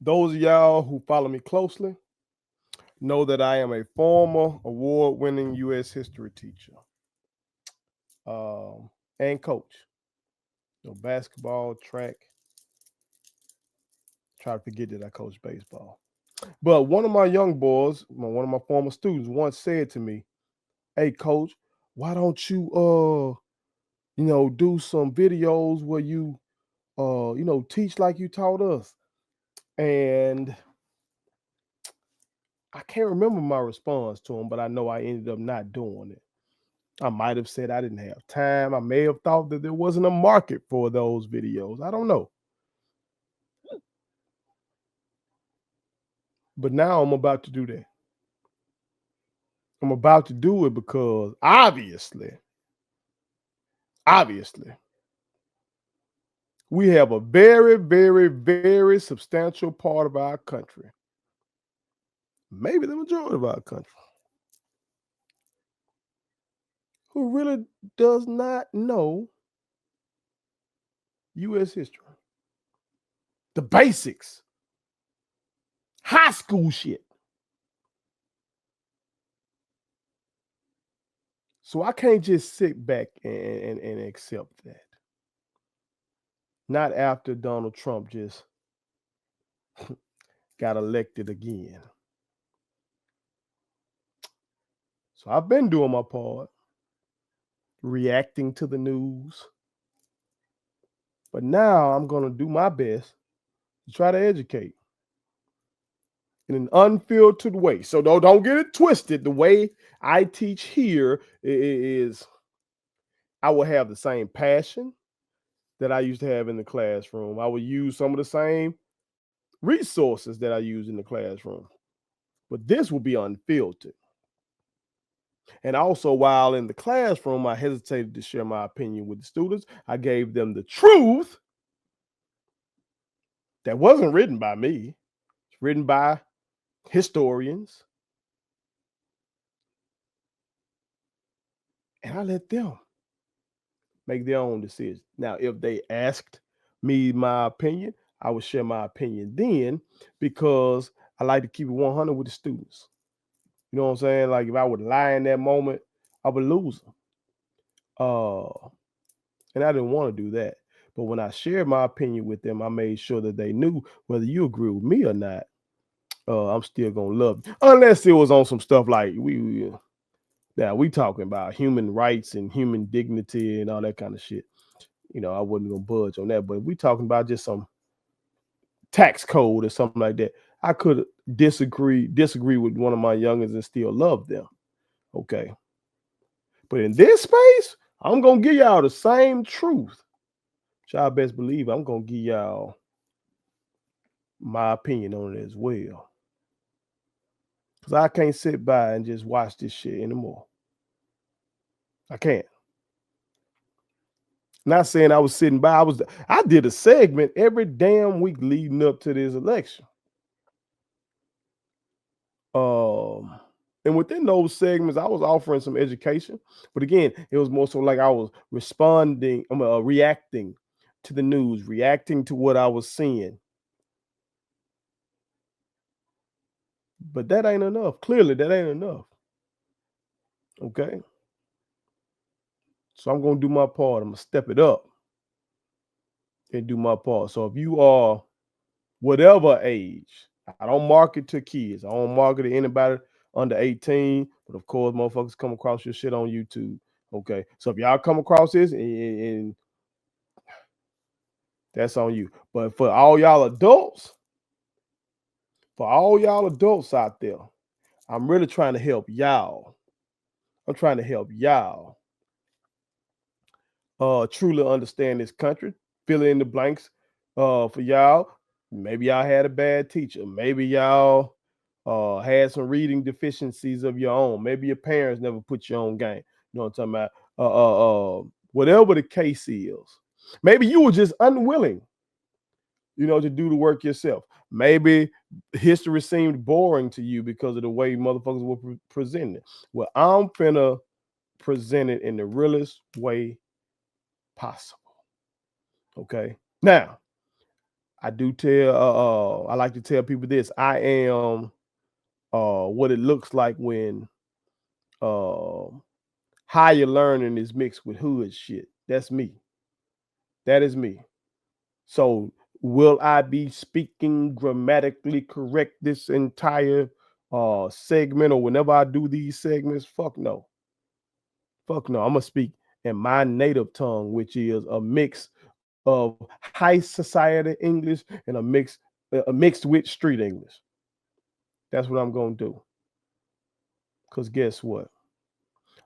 Those of y'all who follow me closely know that I am a former award-winning U.S. history teacher and coach. Basketball, track. Try to forget that I coach baseball. But one of my young boys, one of my former students, once said to me, "Hey, coach, why don't you, do some videos where you, teach like you taught us?" And I can't remember my response to him, but I know I ended up not doing it. I might have said I didn't have time. I may have thought that there wasn't a market for those videos. I don't know. But now I'm about to do that. I'm about to do it because obviously, we have a very, very, very substantial part of our country, maybe the majority of our country, who really does not know U.S. history. The basics, high school shit. So I can't just sit back and accept that. Not after Donald Trump just got elected again. So I've been doing my part, reacting to the news. But now I'm going to do my best to try to educate in an unfiltered way. So don't get it twisted. The way I teach here is I will have the same passion that I used to have in the classroom. I will use some of the same resources that I use in the classroom. But this will be unfiltered. And also, while in the classroom, I hesitated to share my opinion with the students. I gave them the truth that wasn't written by me. It's written by historians. And I let them make their own decision. Now, if they asked me my opinion, I would share my opinion then, because I like to keep it 100 with the students. You know what I'm saying? Like, if I would lie in that moment, I would lose them. And I didn't want to do that. But when I shared my opinion with them, I made sure that they knew whether you agree with me or not, I'm still gonna love you. Unless it was on some stuff like we talking about human rights and human dignity and all that kind of shit. I wasn't gonna budge on that. But if we talking about just some tax code or something like that, I could disagree with one of my youngins and still love them. Okay. But in this space, I'm gonna give y'all the same truth. Y'all best believe I'm gonna give y'all my opinion on it as well. Because I can't sit by and just watch this shit anymore. I can't. Not saying I was sitting by. I did a segment every damn week leading up to this election. And within those segments, I was offering some education. But again, it was more so like I was reacting to the news, reacting to what I was seeing. But that ain't enough. Clearly, that ain't enough. Okay. So I'm going to do my part. I'm going to step it up and do my part. So if you are whatever age, I don't market to kids. I don't market to anybody under 18. But of course, motherfuckers come across your shit on YouTube. Okay. So if y'all come across this and that's on you. But for all y'all adults out there, I'm really trying to help y'all. I'm trying to help y'all truly understand this country. Fill in the blanks for y'all. Maybe y'all had a bad teacher. Maybe y'all had some reading deficiencies of your own. Maybe your parents never put you on game. You know what I'm talking about? Whatever the case is. Maybe you were just unwilling, to do the work yourself. Maybe history seemed boring to you because of the way motherfuckers were presenting it. Well, I'm finna present it in the realest way possible. Okay. Now, I do tell I like to tell people this. I am what it looks like when uh higher learning is mixed with hood shit. That's me. That is me. So will I be speaking grammatically correct this entire segment or whenever I do these segments? Fuck no. Fuck no. I'm gonna speak in my native tongue, which is a mix of high society English and a mixed with street English. That's what I'm gonna do. Cause guess what?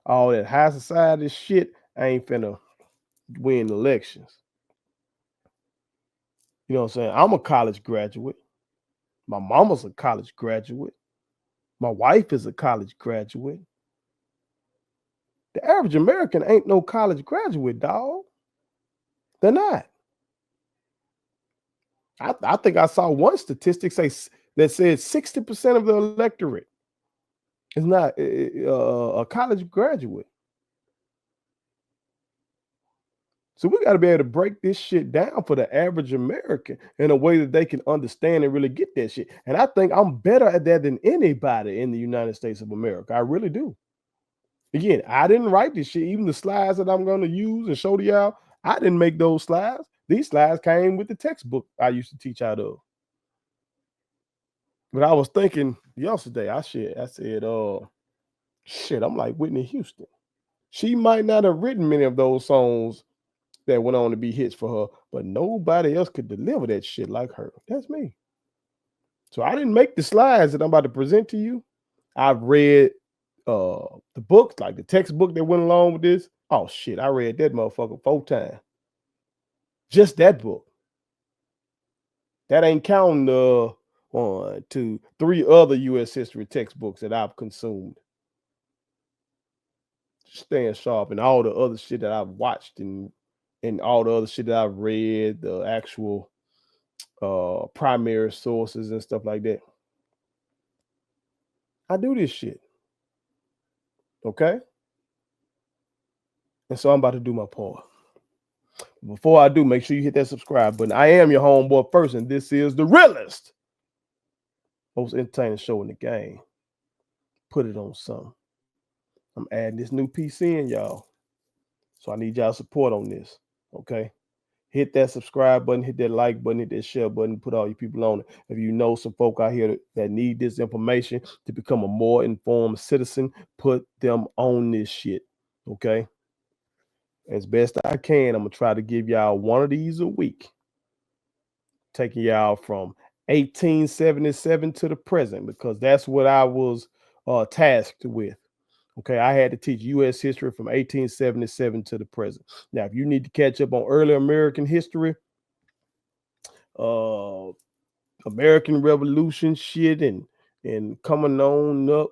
All that high society shit ain't finna win elections. You know what I'm saying? I'm a college graduate. My mama's a college graduate. My wife is a college graduate. The average American ain't no college graduate, dog. They're not. I think I saw one statistic that said 60% of the electorate is not a college graduate. So we got to be able to break this shit down for the average American in a way that they can understand and really get that shit. And I think I'm better at that than anybody in the United States of America. I really do. Again, I didn't write this shit. Even the slides that I'm going to use and show to y'all, I didn't make those slides. These slides came with the textbook I used to teach out of. But I was thinking yesterday, I said, shit, I'm like Whitney Houston. She might not have written many of those songs that went on to be hits for her, but nobody else could deliver that shit like her. That's me. So I didn't make the slides that I'm about to present to you. I've read the books, like the textbook that went along with this. Oh shit, I read that motherfucker 4 times. Just that book. That ain't counting the 1, 2, 3 other U.S. history textbooks that I've consumed. Staying sharp and all the other shit that I've watched and all the other shit that I've read, the actual primary sources and stuff like that. I do this shit. Okay? And so I'm about to do my part. Before I do, make sure you hit that subscribe button. I am your homeboy first, and this is the realest, most entertaining show in the game. Put it on something. I'm adding this new PC in, y'all. So I need y'all support on this. Okay? Hit that subscribe button, hit that like button, hit that share button, put all your people on it. If you know some folk out here that need this information to become a more informed citizen, put them on this shit. Okay? As best I can, I'm going to try to give y'all one of these a week. Taking y'all from 1877 to the present, because that's what I was tasked with. Okay, I had to teach U.S. history from 1877 to the present. Now, if you need to catch up on early American history, American Revolution shit, and coming on up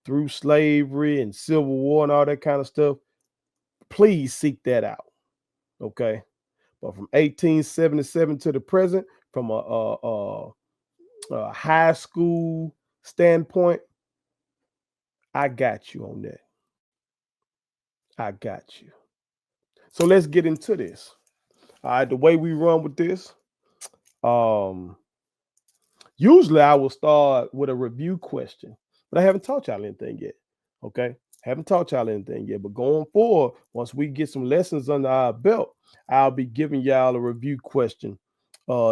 through slavery and Civil War and all that kind of stuff, please seek that out. Okay, but from 1877 to the present, from a high school standpoint, I got you on that. I got you. So let's get into this. All right, the way we run with this, usually I will start with a review question, but I haven't taught y'all anything yet. Okay, haven't taught y'all anything yet. But going forward, once we get some lessons under our belt, I'll be giving y'all a review question,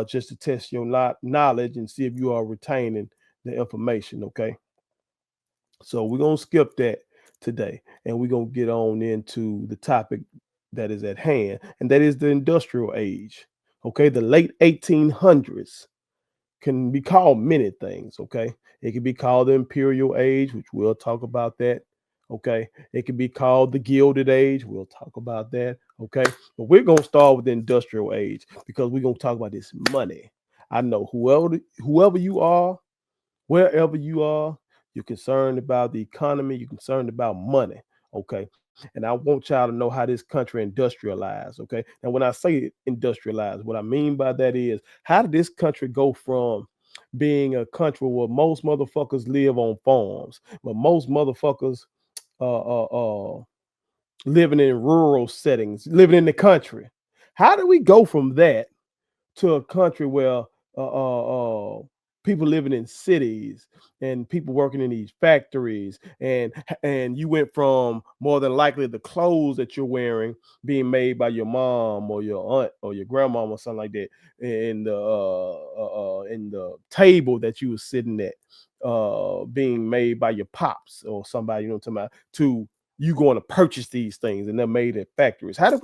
just to test your knowledge and see if you are retaining the information. Okay. So we're going to skip that today, and we're going to get on into the topic that is at hand, and that is the industrial age. Okay, the late 1800s can be called many things. Okay, it can be called the imperial age, which we'll talk about that. Okay, it can be called the gilded age. We'll talk about that. Okay, but we're going to start with the industrial age because we're going to talk about this money. I know whoever you are, wherever you are, you're concerned about the economy, you're concerned about money. Okay. And I want y'all to know how this country industrialized. Okay. And when I say industrialized, what I mean by that is, how did this country go from being a country where most motherfuckers live on farms, where most motherfuckers living in rural settings, living in the country? How do we go from that to a country where people living in cities and people working in these factories, and you went from more than likely the clothes that you're wearing being made by your mom or your aunt or your grandmama or something like that, in the table that you were sitting at being made by your pops or somebody, you know what I'm talking about, to you going to purchase these things and they're made at factories. How did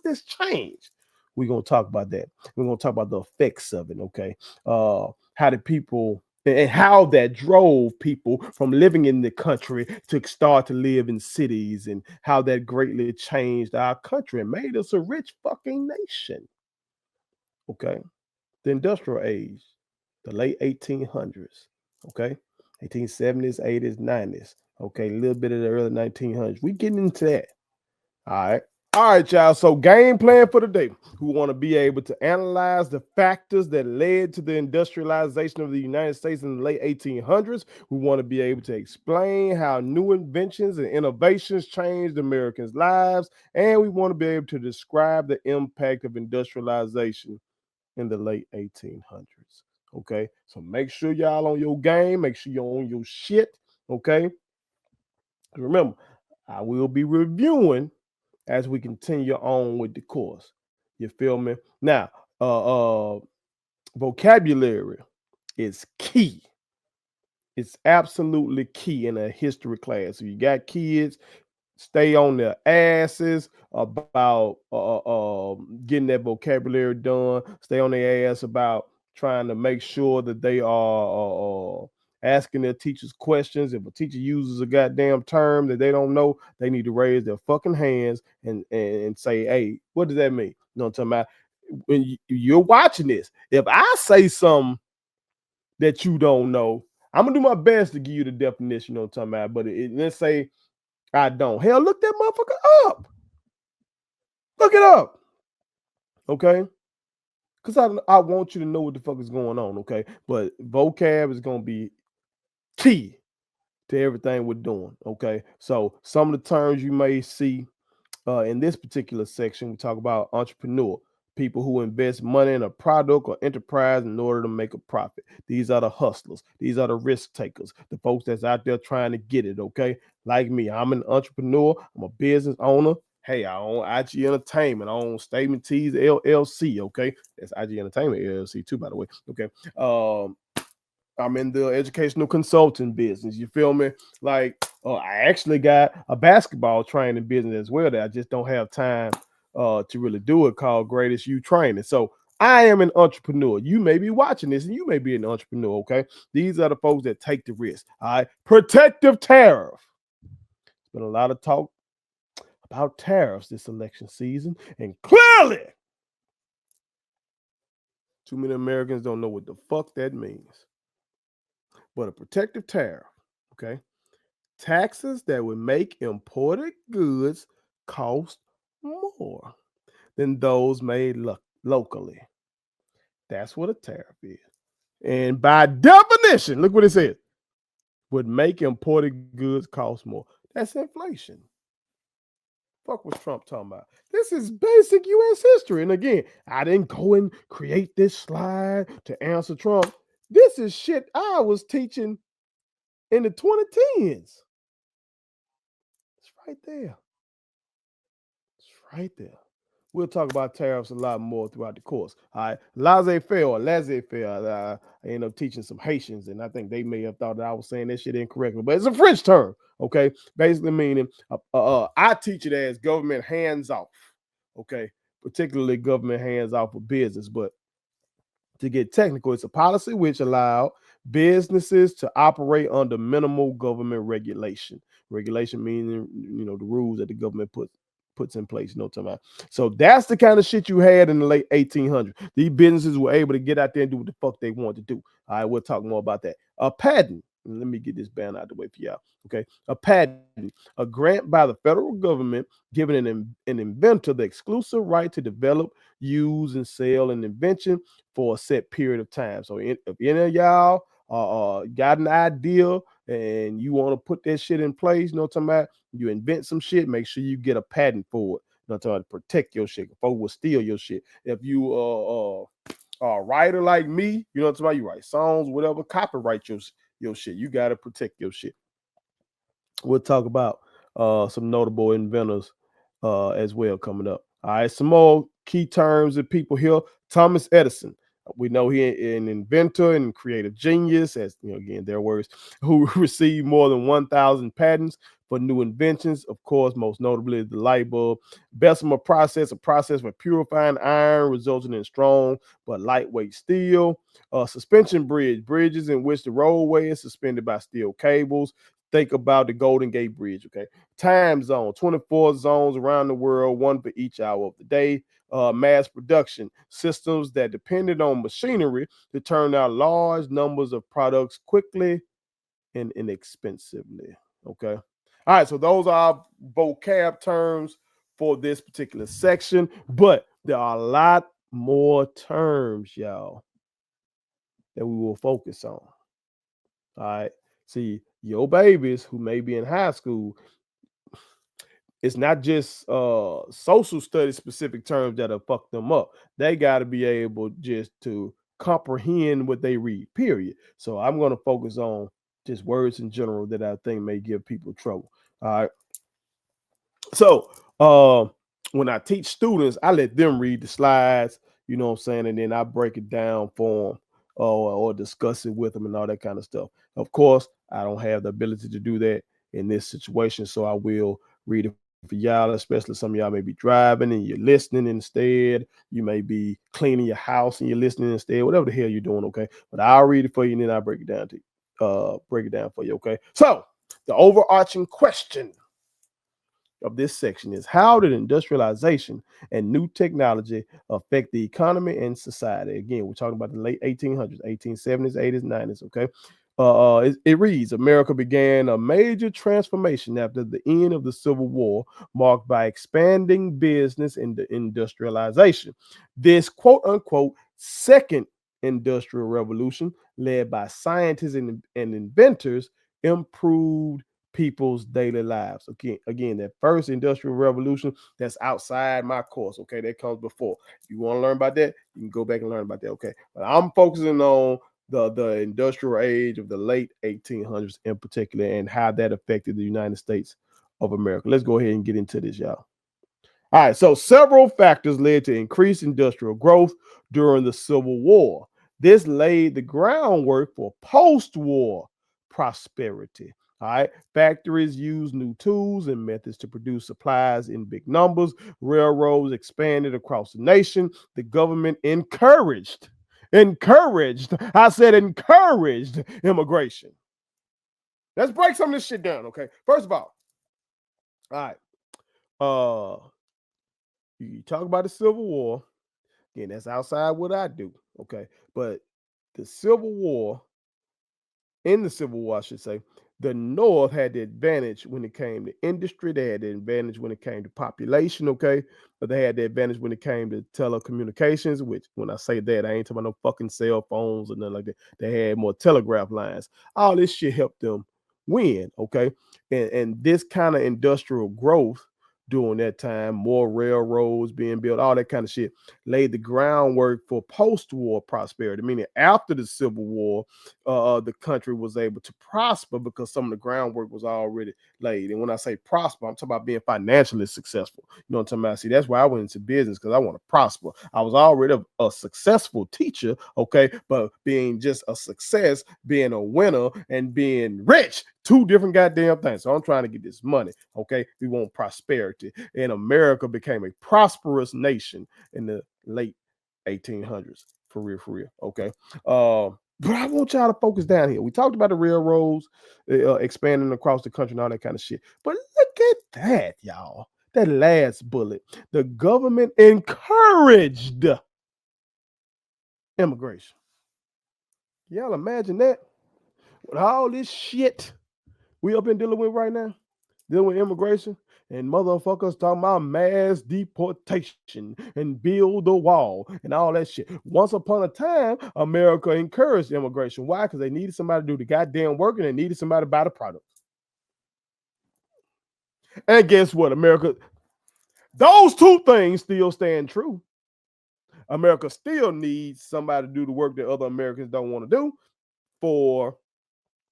this change? We're gonna talk about that. We're gonna talk about the effects of it, okay? How did people and how that drove people from living in the country to start to live in cities, and how that greatly changed our country and made us a rich fucking nation. Okay. The industrial age, the late 1800s. Okay. 1870s, 80s, 90s. Okay. A little bit of the early 1900s. We getting into that. All right. All right, y'all. So, game plan for the day. We want to be able to analyze the factors that led to the industrialization of the United States in the late 1800s. We want to be able to explain how new inventions and innovations changed Americans' lives. And we want to be able to describe the impact of industrialization in the late 1800s. Okay. So, make sure y'all on your game. Make sure you're on your shit. Okay. Remember, I will be reviewing as we continue on with the course. You feel me? Now, vocabulary is key. It's absolutely key in a history class. If you got kids, stay on their asses about getting that vocabulary done. Stay on their ass about trying to make sure that they are asking their teachers questions. If a teacher uses a goddamn term that they don't know, they need to raise their fucking hands and say, "Hey, what does that mean?" You know what I'm talking about? When you're watching this, if I say something that you don't know, I'm gonna do my best to give you the definition. You know what I'm talking about? But let's say I don't. Hell, look that motherfucker up. Look it up. Okay. Because I want you to know what the fuck is going on. Okay. But vocab is going to be key to everything we're doing. Okay. So some of the terms you may see in this particular section, we talk about entrepreneur, people who invest money in a product or enterprise in order to make a profit. These are the hustlers. These are the risk takers, the folks that's out there trying to get it. Okay. Like me, I'm an entrepreneur, I'm a business owner. Hey, I own IG Entertainment. I own Statement Tees LLC. Okay. That's IG Entertainment LLC too, by the way. Okay. I'm in the educational consulting business. You feel me? Like, I actually got a basketball training business as well that I just don't have time to really do it, called Greatest You Training. So I am an entrepreneur. You may be watching this and you may be an entrepreneur. Okay. These are the folks that take the risk. All right. Protective tariff. There's been a lot of talk about tariffs this election season. And clearly, too many Americans don't know what the fuck that means. But a protective tariff, okay? Taxes that would make imported goods cost more than those made locally. That's what a tariff is. And by definition, look what it says, would make imported goods cost more. That's inflation. Fuck was Trump talking about? This is basic US history. And again, I didn't go and create this slide to answer Trump. This is shit I was teaching in the 2010s. It's right there. It's right there. We'll talk about tariffs a lot more throughout the course. All right. Laissez-faire or laissez-faire. I ended up teaching some Haitians, and I think they may have thought that I was saying that shit incorrectly, but it's a French term, okay? Basically meaning I teach it as government hands off, okay? Particularly government hands off for business, but to get technical, it's a policy which allowed businesses to operate under minimal government regulation. Regulation meaning, the rules that the government puts in place. You know what I'm talking about? So that's the kind of shit you had in the late 1800s. These businesses were able to get out there and do what the fuck they wanted to do. All right, we'll talk more about that. A patent. Let me get this banner out the way for y'all. Okay, a patent, a grant by the federal government giving an inventor the exclusive right to develop, use, and sell an invention for a set period of time. So if any of y'all got an idea and you want to put that shit in place, you know what I'm talking about? You invent some shit, make sure you get a patent for it. You know what I'm talking about? To protect your shit. Folks will steal your shit. If you writer like me, you know what I'm talking about? You write songs, whatever, copyright your shit. You got to protect your shit. We'll talk about some notable inventors as well coming up. All right, some more key terms that people hear. Thomas Edison. We know he an inventor and creative genius, as you know, again, their words, who received more than 1,000 patents for new inventions. Of course, most notably the light bulb. Bessemer process, a process for purifying iron, resulting in strong but lightweight steel. Suspension bridge, bridges in which the roadway is suspended by steel cables. Think about the Golden Gate Bridge, okay? Time zone, 24 zones around the world, one for each hour of the day. Mass production, systems that depended on machinery to turn out large numbers of products quickly and inexpensively, okay? All right, so those are vocab terms for this particular section, but there are a lot more terms, y'all, that we will focus on. All right. See, your babies who may be in high school, it's not just social studies specific terms that'll fuck them up. They got to be able just to comprehend what they read, period. So I'm going to focus on just words in general that I think may give people trouble. All right. So when I teach students, I let them read the slides, you know what I'm saying, and then I break it down for them or discuss it with them and all that kind of stuff. Of course, I don't have the ability to do that in this situation, so I will read it for y'all, especially some of y'all may be driving and you're listening instead. You may be cleaning your house and you're listening instead, whatever the hell you're doing, okay? But I'll read it for you and then I'll break it down to you. Break it down for you, okay? So the overarching question of this section is how did industrialization and new technology affect the economy and society? Again, we're talking about the late 1800s, 1870s, 80s, 90s. Okay. It reads America began a major transformation after the end of the Civil War, marked by expanding business and the industrialization. This quote unquote second industrial revolution, led by scientists and inventors, improved people's daily lives. Again, that first industrial revolution, that's outside my course. Okay, that comes before. If you want to learn about that, you can go back and learn about that. Okay, but I'm focusing on the industrial age of the late 1800s in particular and how that affected the United States of America. Let's go ahead and get into this, y'all. All right, so several factors led to increased industrial growth during the Civil War. This laid the groundwork for post-war prosperity. All right, factories used new tools and methods to produce supplies in big numbers. Railroads expanded across the nation. The government I said encouraged immigration. Let's break some of this shit down, okay? First of all right, you talk about the Civil War. Again, that's outside what I do, okay? But the Civil War, in the Civil War, I should say, the North had the advantage when it came to industry. They had the advantage when it came to population, okay? But they had the advantage when it came to telecommunications, which when I say that, I ain't talking about no fucking cell phones or nothing like that. They had more telegraph lines. All this shit helped them win, okay? And this kind of industrial growth during that time, more railroads being built, all that kind of shit, laid the groundwork for post-war prosperity, meaning after the Civil War, the country was able to prosper because some of the groundwork was already laid. And when I say prosper, I'm talking about being financially successful. You know what I'm talking about? See, that's why I went into business, because I want to prosper. I was already a successful teacher, okay, but being just a success, being a winner, and being rich, two different goddamn things. So I'm trying to get this money, okay? We want prosperity. And America became a prosperous nation in the late 1800s. For real, okay? But I want y'all to focus down here. We talked about the railroads expanding across the country and all that kind of shit. But look at that, y'all. That last bullet. The government encouraged immigration. Y'all imagine that? With all this shit we up in dealing with right now, dealing with immigration, and motherfuckers talking about mass deportation and build a wall and all that shit. Once upon a time, America encouraged immigration. Why? Because they needed somebody to do the goddamn work and they needed somebody to buy the product. And guess what, America? Those two things still stand true. America still needs somebody to do the work that other Americans don't want to do for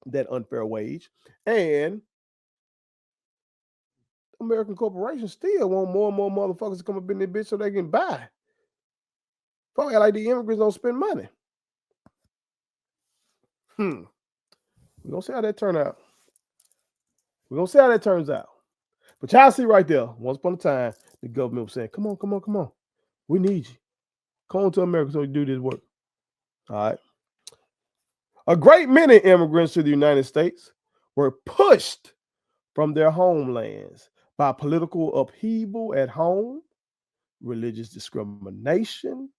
that unfair wage. And American corporations still want more and more motherfuckers to come up in their bitch so they can buy. Fuck, like the immigrants don't spend money. We're gonna see how that turn out. We're gonna see how that turns out. But y'all see right there, once upon a time, the government was saying, come on, come on, come on. We need you. Come on to America so we do this work. All right. A great many immigrants to the United States were pushed from their homelands by political upheaval at home, religious discrimination,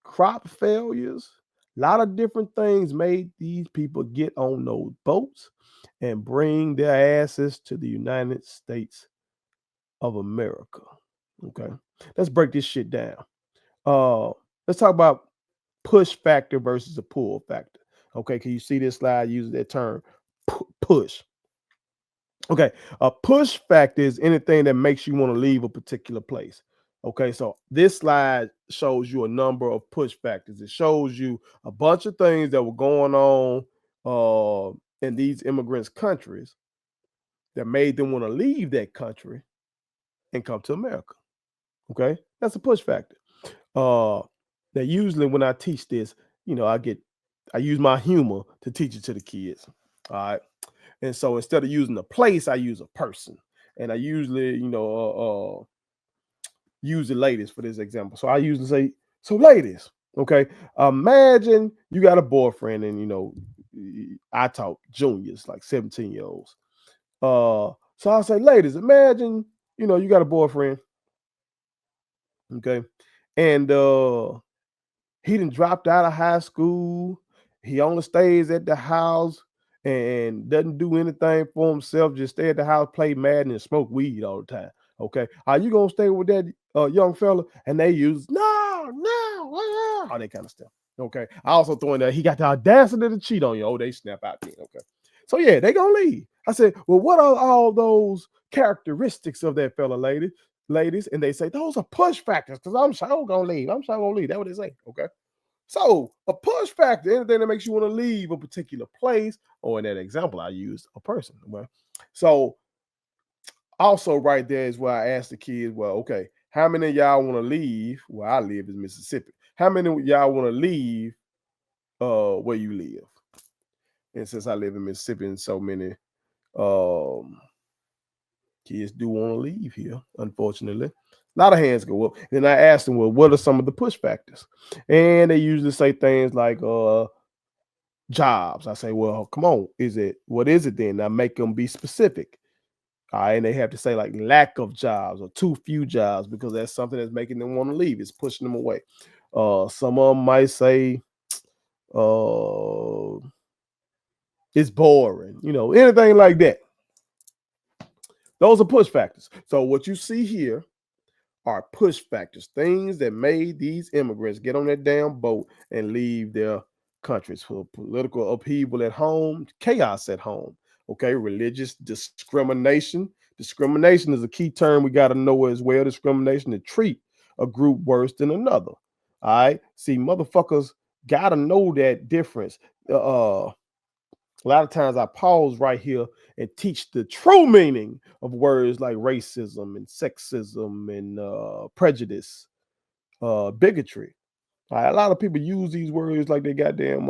crop failures. A lot of different things made these people get on those boats and bring their asses to the United States of America. Okay, let's break this shit down. Let's talk about push factor versus a pull factor. Okay, can you see this slide using that term push? Okay, a push factor is anything that makes you want to leave a particular place. Okay, so this slide shows you a number of push factors. It shows you a bunch of things that were going on in these immigrants' countries that made them want to leave that country and come to America. Okay, that's a push factor. That usually when I teach this, I use my humor to teach it to the kids. All right. And so instead of using a place, I use a person. And I usually, use the ladies for this example. So I usually say, so ladies, okay, imagine you got a boyfriend and, I talk juniors, like 17-year-olds. So I say, ladies, imagine, you got a boyfriend, okay, and he done dropped out of high school. He only stays at the house and doesn't do anything for himself. Just stay at the house, play Madden, and smoke weed all the time. Okay, are you gonna stay with that young fella? And they use all that kind of stuff. Okay, I also throw in there he got the audacity to cheat on you. Oh, they snap out then. Okay, so yeah, they gonna leave. I said, well, what are all those characteristics of that fella, ladies? And they say those are push factors because I'm sure gonna leave. I'm sure gonna leave. That's what they say. Okay. So a push factor, anything that makes you want to leave a particular place, or in that example, I used a person. Well, so also right there is where I asked the kids, well, okay, how many of y'all want to leave? Where I live is Mississippi. How many of y'all want to leave where you live? And since I live in Mississippi and so many kids do want to leave here, unfortunately. A lot of hands go up. Then I asked them, well, what are some of the push factors? And they usually say things like jobs. I say, well, come on, what is it then? I make them be specific. All right, and they have to say like lack of jobs or too few jobs because that's something that's making them want to leave. It's pushing them away. Some of them might say it's boring, anything like that. Those are push factors. So what you see here are push factors, things that made these immigrants get on that damn boat and leave their countries for political upheaval at home, chaos at home. Okay, religious discrimination. Discrimination is a key term we got to know as well. Discrimination to treat a group worse than another. All right, see, motherfuckers got to know that difference. A lot of times I pause right here and teach the true meaning of words like racism and sexism and prejudice, bigotry. A lot of people use these words like they goddamn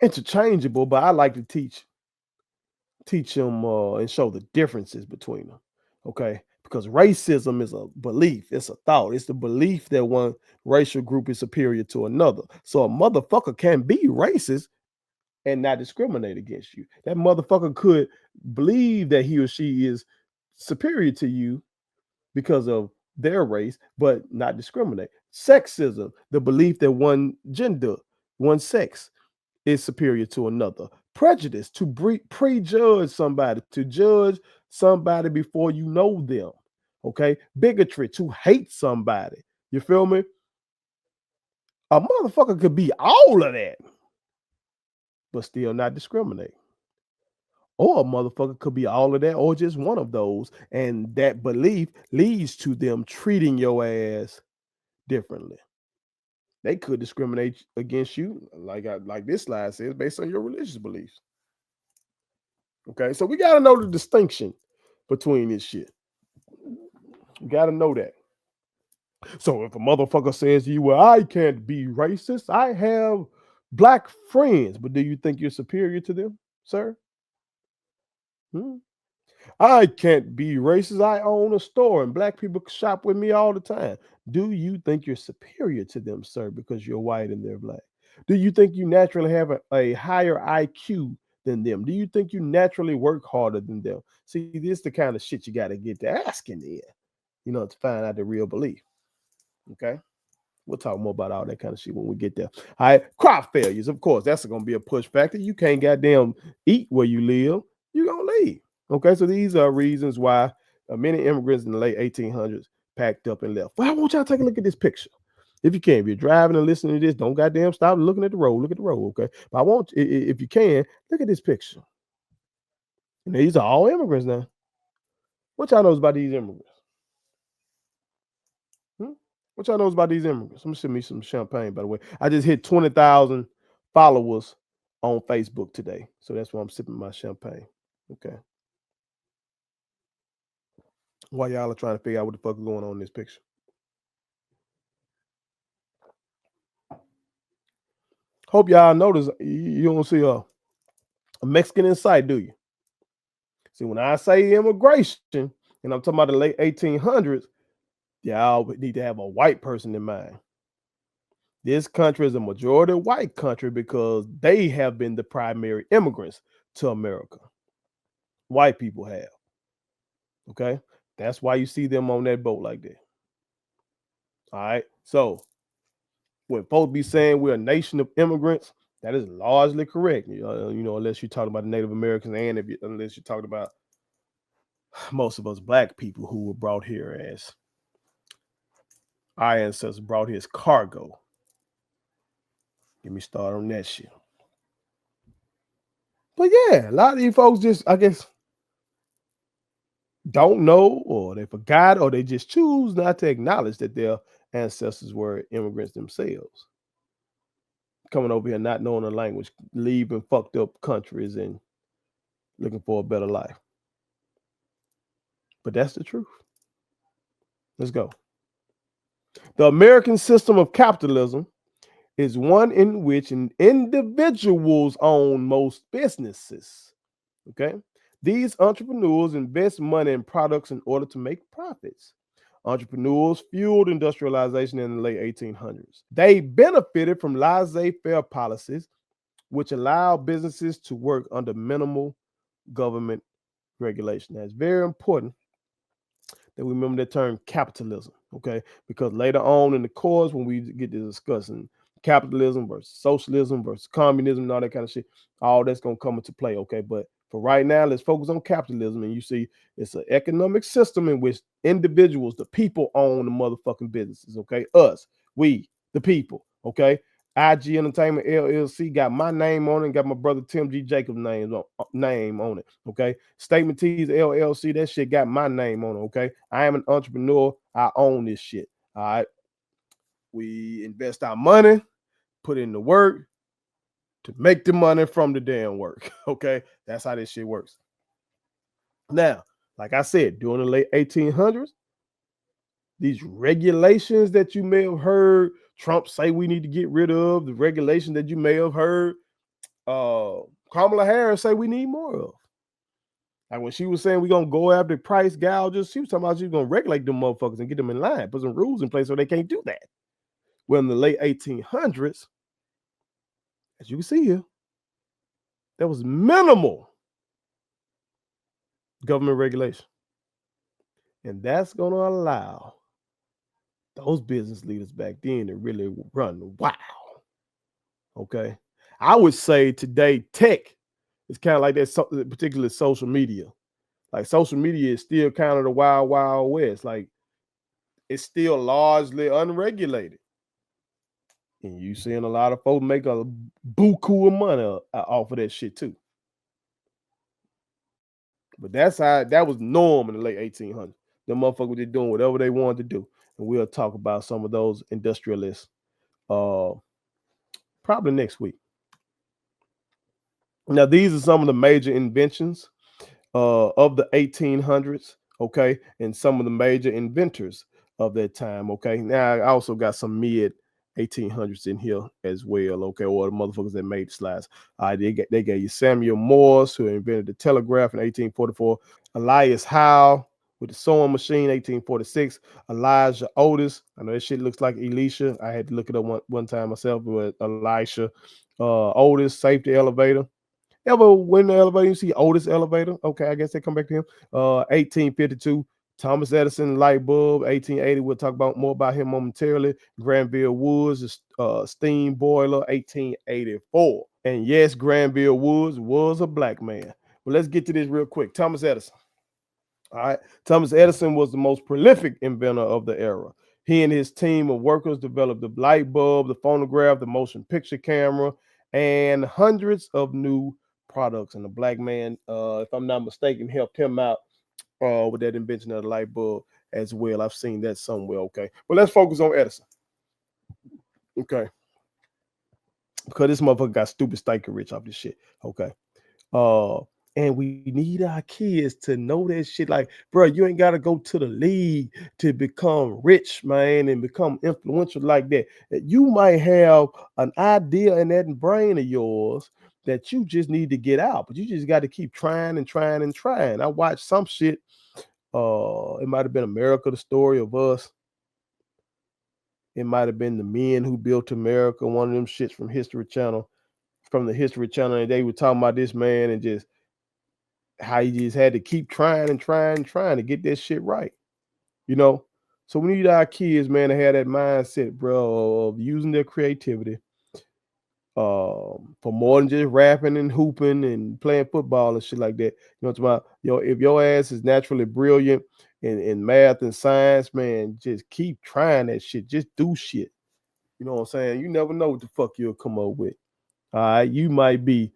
interchangeable, but I like to teach them and show the differences between them. Okay, because racism is a belief, it's a thought, it's the belief that one racial group is superior to another. So a motherfucker can be racist and not discriminate against you. That motherfucker could believe that he or she is superior to you because of their race, but not discriminate. Sexism, the belief that one gender, one sex is superior to another. Prejudice, to prejudge somebody, to judge somebody before you know them. Okay. Bigotry, to hate somebody. You feel me? A motherfucker could be all of that, but still not discriminate. Or a motherfucker could be all of that or just one of those. And that belief leads to them treating your ass differently. They could discriminate against you, like this slide says, based on your religious beliefs. Okay, so we got to know the distinction between this shit. You got to know that. So if a motherfucker says to you, well, I can't be racist, I have black friends, but do you think you're superior to them, sir? Hmm? I can't be racist. I own a store and black people shop with me all the time. Do you think you're superior to them, sir, because you're white and they're black? Do you think you naturally have a higher IQ than them? Do you think you naturally work harder than them? See, this is the kind of shit you got to get to asking there, to find out the real belief. Okay. We'll talk more about all that kind of shit when we get there. All right. Crop failures, of course, that's going to be a push factor. You can't goddamn eat where you live. You're going to leave. Okay. So these are reasons why many immigrants in the late 1800s packed up and left. Well, I want y'all to take a look at this picture. If you can, if you're driving and listening to this, don't goddamn stop looking at the road. Look at the road. Okay. But I want, if you can, look at this picture. And these are all immigrants now. What y'all knows about these immigrants? Hmm? What y'all knows about these immigrants? I'm gonna send me some champagne, by the way. I just hit 20,000 followers on Facebook today. So that's why I'm sipping my champagne. Okay. While y'all are trying to figure out what the fuck is going on in this picture. Hope y'all notice you don't see a Mexican in sight, do you? See, when I say immigration, and I'm talking about the late 1800s, y'all need to have a white person in mind. This country is a majority white country because they have been the primary immigrants to America. White people have. Okay. That's why you see them on that boat like that. All right. So when folks be saying we're a nation of immigrants, that is largely correct. Unless you're talking about the Native Americans and unless you're talking about most of us black people who were brought here as our ancestors brought here as cargo. Get me started on that shit. But yeah, a lot of these folks just, I guess, don't know, or they forgot, or they just choose not to acknowledge that their ancestors were immigrants themselves. Coming over here not knowing the language, leaving fucked up countries and looking for a better life. But that's the truth. Let's go. The American system of capitalism is one in which individuals own most businesses. Okay. These entrepreneurs invest money in products in order to make profits. Entrepreneurs fueled industrialization in the late 1800s. They benefited from laissez-faire policies, which allow businesses to work under minimal government regulation. That's very important that we remember the term capitalism, okay? Because later on in the course, when we get to discussing capitalism versus socialism versus communism and all that kind of shit, all that's going to come into play, okay? But for right now, let's focus on capitalism. And you see, it's an economic system in which individuals, the people, own the motherfucking businesses, okay? Us, we, the people, okay? IG Entertainment LLC got my name on it and got my brother Tim G. Jacobs' name on it. Okay. Statement T's LLC, that shit got my name on it. Okay. I am an entrepreneur. I own this shit. All right. We invest our money, put in the work to make the money from the damn work. Okay. That's how this shit works. Now, like I said, during the late 1800s, these regulations that you may have heard Trump say we need to get rid of, the regulation that you may have heard Kamala Harris say we need more of. Like when she was saying we're gonna go after price gouges, she was talking about she was gonna regulate them motherfuckers and get them in line, put some rules in place so they can't do that. Well, in the late 1800s, as you can see here, there was minimal government regulation. And that's gonna allow those business leaders back then to really run wild. Okay. I would say today, tech is kind of like that, particularly social media. Like social media is still kind of the wild, wild west. Like it's still largely unregulated. And you seeing a lot of folks make a buku of money off of that shit too. But that's how that was norm in the late 1800s. The motherfuckers were just doing whatever they wanted to do. and we'll talk about some of those industrialists uh, probably next week. Now, these are some of the major inventions of the 1800s, okay, and some of the major inventors of that time, okay. Now, I also got some mid 1800s in here as well, okay, or the motherfuckers that made the slides. They gave you Samuel Morse, who invented the telegraph in 1844, Elias Howe with the sewing machine, 1846, Elijah Otis. I know that shit looks like Elisha. I had to look it up one time myself, but Elisha Otis, safety elevator. Ever win the elevator? You see Otis elevator? Okay, I guess they come back to him. 1852, Thomas Edison light bulb. 1880, we'll talk about more about him momentarily. Granville Woods, steam boiler. 1884, and yes, Granville Woods was a black man. But let's get to this real quick. Thomas Edison. All right. Thomas Edison was the most prolific inventor of the era. He and his team of workers developed the light bulb, the phonograph, the motion picture camera, and hundreds of new products. And the black man, if I'm not mistaken, helped him out with that invention of the light bulb as well. I've seen that somewhere. Okay. But let's focus on Edison. Okay. Because this motherfucker got stupid stinking rich off this shit. Okay. Uh, and we need our kids to know that shit. Like, bro, you ain't got to go to the league to become rich, man, and become influential like that. You might have an idea in that brain of yours that you just need to get out, but you just got to keep trying and trying and trying. I watched some shit. It might have been America, the story of us. It might have been the men who built America. One of them shits from History Channel, from the History Channel, and they were talking about this man and just how he just had to keep trying and trying and trying to get that shit right, you know. So we need our kids, man, to have that mindset, bro, of using their creativity for more than just rapping and hooping and playing football and shit like that. You know what I'm talking about? You know, if your ass is naturally brilliant in math and science, man, just keep trying that shit. Just do shit. You know what I'm saying? You never know what the fuck you'll come up with. All right, you might be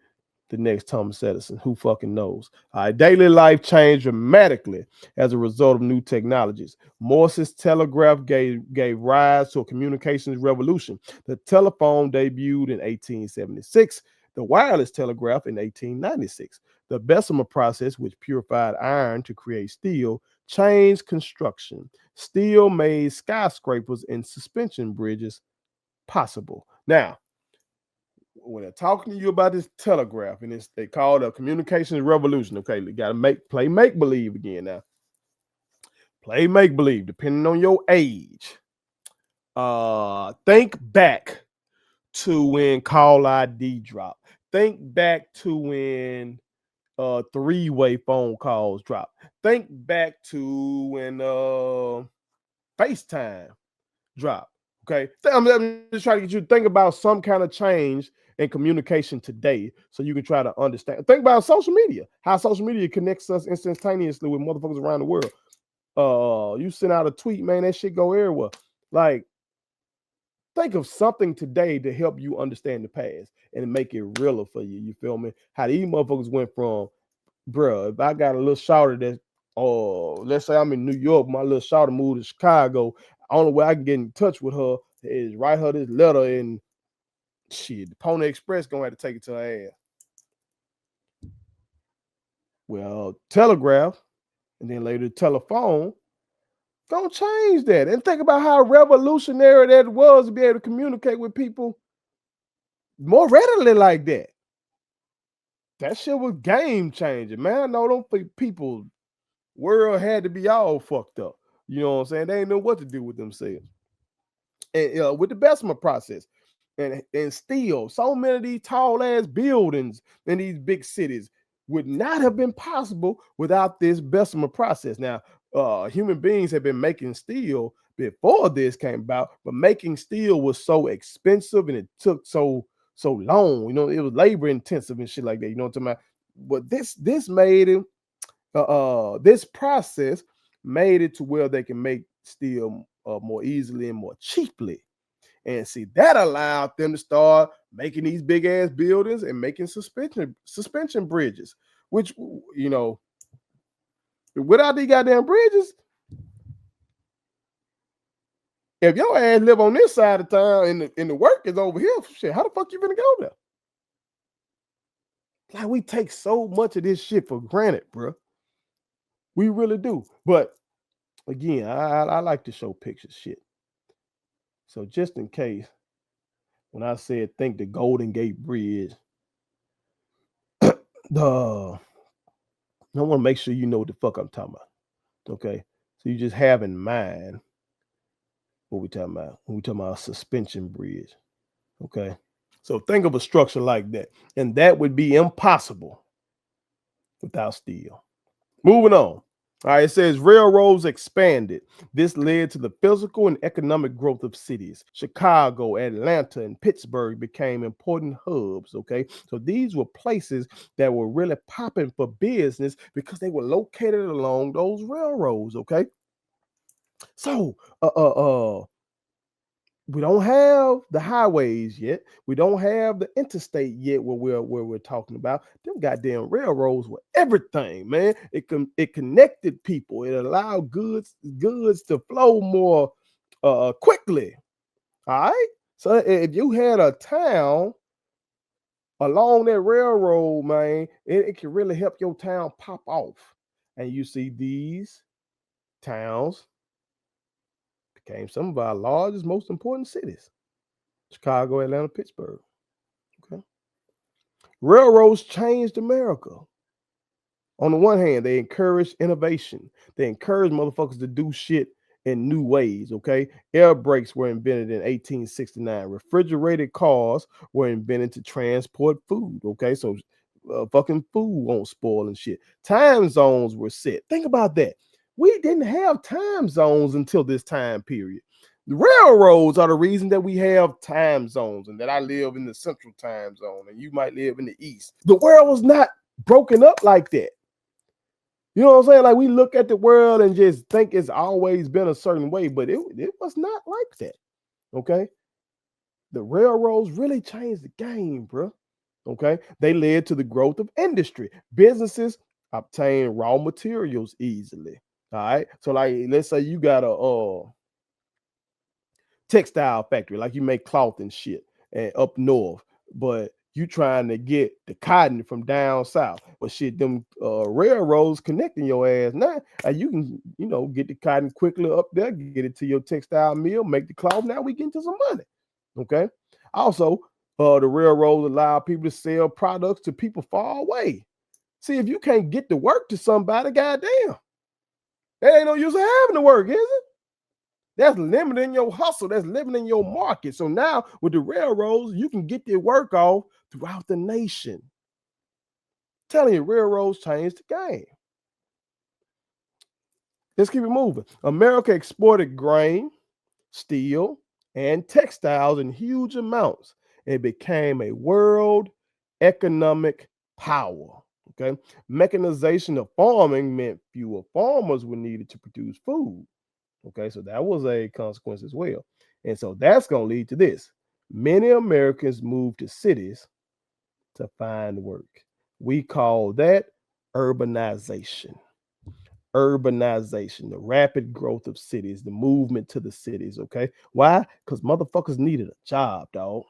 the next Thomas Edison. Who fucking knows? All right, daily life changed dramatically as a result of new technologies. Morse's telegraph gave rise to a communications revolution. The telephone debuted in 1876. The wireless telegraph in 1896. The Bessemer process, which purified iron to create steel, changed construction. Steel made skyscrapers and suspension bridges possible. Now, when they're talking to you about this telegraph, and they call it a communications revolution. Okay, you gotta play make believe again now. Play make believe, depending on your age. Think back to when Call ID dropped. Think back to when three-way phone calls dropped. Think back to when FaceTime dropped. Okay, I'm just trying to get you to think about some kind of change in communication today, so you can try to understand. Think about social media, how social media connects us instantaneously with motherfuckers around the world. You send out a tweet, man, that shit go everywhere. Like, think of something today to help you understand the past and make it realer for you. You feel me? How these motherfuckers went from, bro, if I got a little shouter that, let's say I'm in New York, my little shouter moved to Chicago. Only way I can get in touch with her is write her this letter, and shit, the Pony Express gonna have to take it to her ass. Well, telegraph, and then later telephone, gonna change that. And think about how revolutionary that was to be able to communicate with people more readily like that. That shit was game changing, man. I know them people world had to be all fucked up. You know what I'm saying? They didn't know what to do with themselves. And with the Bessemer process, and still, so many of these tall ass buildings in these big cities would not have been possible without this Bessemer process. Now, human beings have been making steel before this came about, but making steel was so expensive and it took so long. You know, it was labor intensive and shit like that. You know what I'm talking about? But this made it. This process made it to where they can make steel more easily and more cheaply. And see, that allowed them to start making these big ass buildings and making suspension bridges, which, you know, without these goddamn bridges, If your ass live on this side of town and the work is over here, shit, how the fuck you gonna go there? Like, we take so much of this shit for granted, bro. We really do. But again, I like to show pictures shit. So just in case, when I said think the Golden Gate Bridge, the I want to make sure you know what the fuck I'm talking about. Okay. So you just have in mind what we talking about when we talking about a suspension bridge. Okay. So think of a structure like that. And that would be impossible without steel. Moving on. All right, it says railroads expanded. This led to the physical and economic growth of cities. Chicago, Atlanta, and Pittsburgh became important hubs. Okay, so these were places that were really popping for business because they were located along those railroads. Okay, so we don't have the highways yet. We don't have the interstate yet where we're talking about. Them goddamn railroads were everything, man. It connected people. It allowed goods to flow more quickly. All right. So if you had a town along that railroad, man, it can really help your town pop off. And you see these towns became some of our largest, most important cities. Chicago, Atlanta, Pittsburgh. Okay. Railroads changed America. On the one hand, they encouraged innovation. They encouraged motherfuckers to do shit in new ways. Okay. Air brakes were invented in 1869. Refrigerated cars were invented to transport food. Okay. So fucking food won't spoil and shit. Time zones were set. Think about that. We didn't have time zones until this time period. The railroads are the reason that we have time zones and that I live in the central time zone and you might live in the east. The world was not broken up like that. You know what I'm saying? Like, we look at the world and just think it's always been a certain way, but it was not like that. Okay. The railroads really changed the game, bro. Okay. They led to the growth of industry. Businesses obtain raw materials easily. All right. So, like, let's say you got a textile factory, like you make cloth and shit and up north, but you trying to get the cotton from down south. But shit, them railroads connecting your ass now, and you can, get the cotton quickly up there, get it to your textile mill, make the cloth. Now we get into some money. Okay. Also, the railroads allow people to sell products to people far away. See, if you can't get the work to somebody, goddamn, there ain't no use of having the work, is it? That's limiting your hustle. That's limiting your market. So now with the railroads, you can get their work off throughout the nation. I'm telling you, railroads changed the game. Let's keep it moving. America exported grain, steel, and textiles in huge amounts. It became a world economic power. Okay. Mechanization of farming meant fewer farmers were needed to produce food. Okay, so that was a consequence as well. And so that's going to lead to this. Many Americans moved to cities to find work. We call that urbanization. Urbanization, the rapid growth of cities, the movement to the cities. Okay, why? Because motherfuckers needed a job, dog.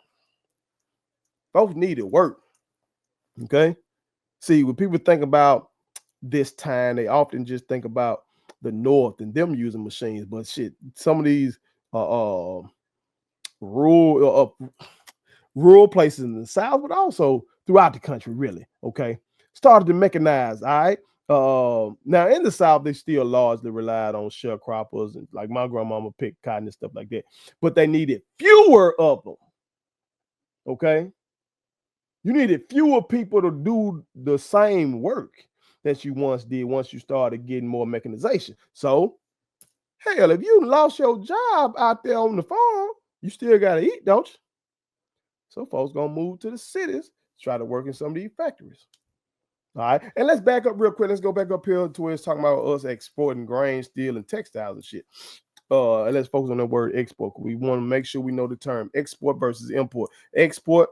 Folks needed work. Okay, see, when people think about this time, they often just think about the North and them using machines. But shit, some of these rural rural places in the South, but also throughout the country, really. Okay, started to mechanize. All right. Now in the South, they still largely relied on sharecroppers and like my grandmama picked cotton and stuff like that, but they needed fewer of them. Okay, you needed fewer people to do the same work that you once did once you started getting more mechanization. So, hell, if you lost your job out there on the farm, you still got to eat, don't you? So, folks going to move to the cities, try to work in some of these factories. All right. And let's back up real quick. Let's go back up here to where it's talking about us exporting grain, steel, and textiles and shit. And let's focus on the word export. We want to make sure we know the term export versus import. Export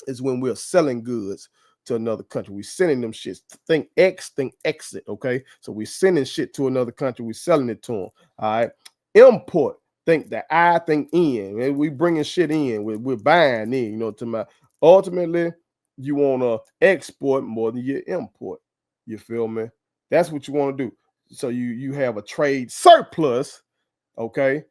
is when we're selling goods to another country. We're sending them shit. Think X, think exit. Okay. So we're sending shit to another country. We're selling it to them. All right. Import think that I think in, and we bringing shit in, we're buying in, you know, to my ultimately you want to export more than you import. You feel me? That's what you want to do. So you have a trade surplus, okay,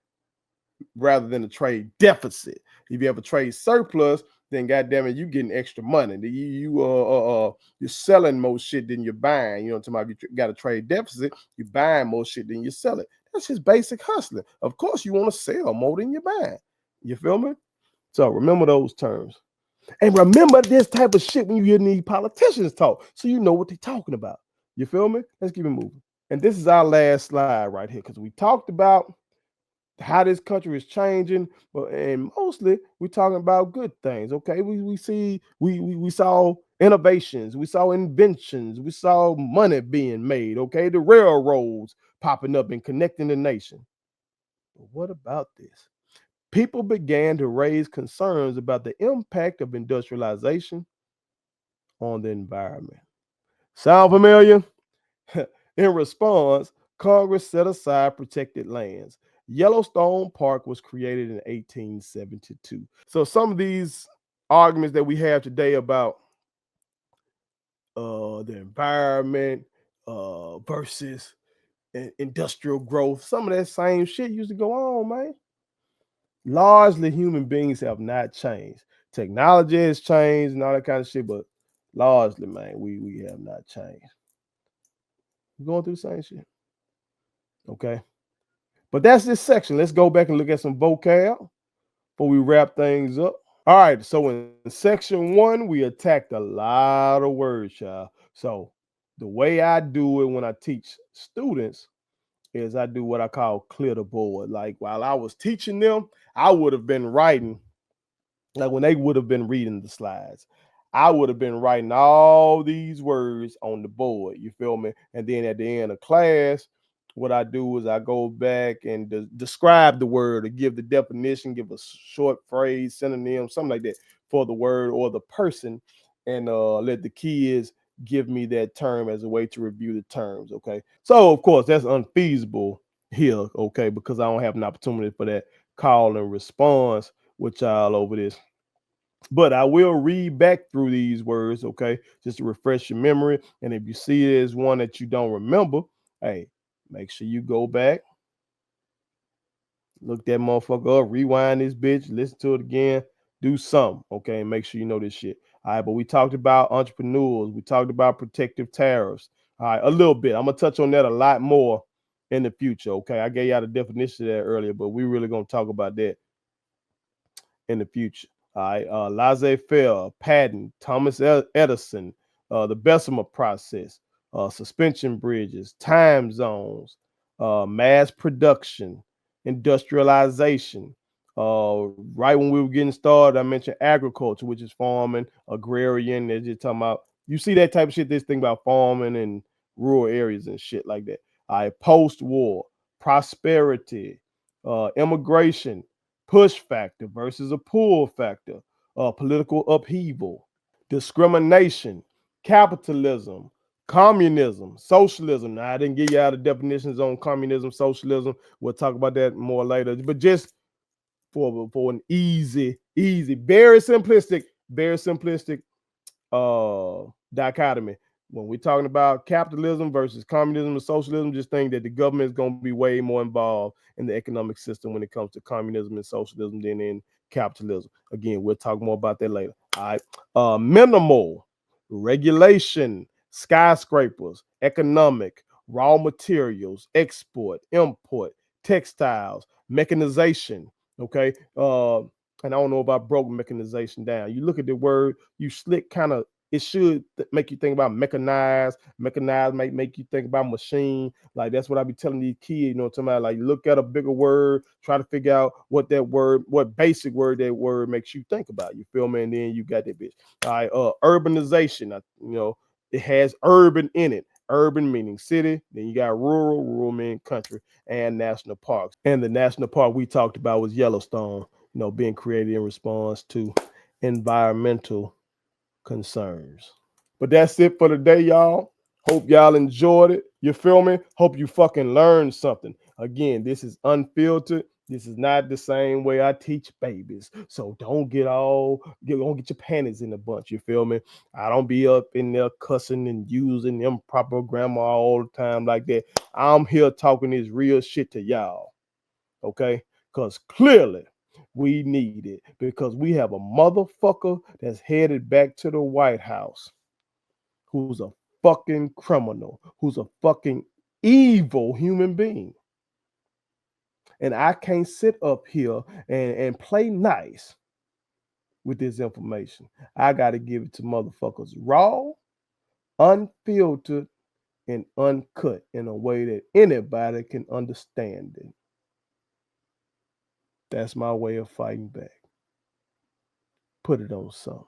rather than a trade deficit. If you have a trade surplus, then goddamn it, you getting extra money. You're selling more shit than you're buying. You know what I'm talking about? You got a trade deficit, you're buying more shit than you're selling. That's just basic hustling. Of course, you want to sell more than you're buying. You feel me? So remember those terms. And remember this type of shit when you hear these politicians talk, so you know what they're talking about. You feel me? Let's keep it moving. And this is our last slide right here, because we talked about how this country is changing, and mostly we're talking about good things. Okay, we saw innovations, we saw inventions, we saw money being made. Okay, the railroads popping up and connecting the nation. But what about this? People began to raise concerns about the impact of industrialization on the environment. Sound familiar? In response, Congress set aside protected lands. Yellowstone Park was created in 1872. So some of these arguments that we have today about the environment versus industrial growth, some of that same shit used to go on, man. Largely, human beings have not changed. Technology has changed and all that kind of shit, but largely, man, we have not changed. We're going through the same shit. Okay. But that's this section. Let's go back and look at some vocab before we wrap things up. All right. So in section 1, we attacked a lot of words, y'all. So the way I do it when I teach students is I do what I call clear the board. Like while I was teaching them, I would have been writing, like when they would have been reading the slides, I would have been writing all these words on the board. You feel me? And then at the end of class, what I do is I go back and describe the word or give the definition, give a short phrase, synonym, something like that for the word or the person, and let the kids give me that term as a way to review the terms. Okay. So, of course, that's unfeasible here. Okay. Because I don't have an opportunity for that call and response with y'all over this. But I will read back through these words, okay, just to refresh your memory. And if you see there's one that you don't remember, hey, make sure you go back, look that motherfucker up, rewind this bitch, listen to it again, do something, okay, and make sure you know this shit. All right, but we talked about entrepreneurs, we talked about protective tariffs. All right, a little bit. I'm gonna touch on that a lot more in the future, okay? I gave y'all the definition of that earlier, but we really gonna talk about that in the future. All right, laissez-faire, patent, Thomas Edison, the Bessemer process, suspension bridges, time zones, mass production, industrialization. Right when we were getting started, I mentioned agriculture, which is farming, agrarian. They're just talking about, you see that type of shit, this thing about farming and rural areas and shit like that. All right, post-war, prosperity, immigration, push factor versus a pull factor, political upheaval, discrimination, capitalism, communism, socialism. Now, I didn't give you all the definitions on communism, socialism. We'll talk about that more later. But just for an easy, very simplistic dichotomy. When we're talking about capitalism versus communism and socialism, just think that the government is going to be way more involved in the economic system when it comes to communism and socialism than in capitalism. Again, we'll talk more about that later. All right. Minimal regulation, skyscrapers, economic, raw materials, export, import, textiles, mechanization. Okay. And I don't know about broke mechanization down. You look at the word, you slick kind of, it should make you think about mechanized. Mechanized might make you think about machine. Like that's what I be telling these kids, you know, what I'm talking about, like look at a bigger word, try to figure out what that word, what basic word that word makes you think about. You feel me? And then you got that bitch. All right, urbanization. You know, it has urban in it. Urban meaning city. Then you got rural, rural meaning country, and national parks. And the national park we talked about was Yellowstone, you know, being created in response to environmental concerns. But that's it for today, y'all. Hope y'all enjoyed it. You feel me? Hope you fucking learned something. Again, this is unfiltered. This is not the same way I teach babies. So don't get your panties in a bunch. You feel me? I don't be up in there cussing and using improper grammar all the time like that. I'm here talking this real shit to y'all. Okay? Because clearly we need it because we have a motherfucker that's headed back to the White House who's a fucking criminal, who's a fucking evil human being. And I can't sit up here and play nice with this information. I got to give it to motherfuckers raw, unfiltered, and uncut in a way that anybody can understand it. That's my way of fighting back. Put it on something.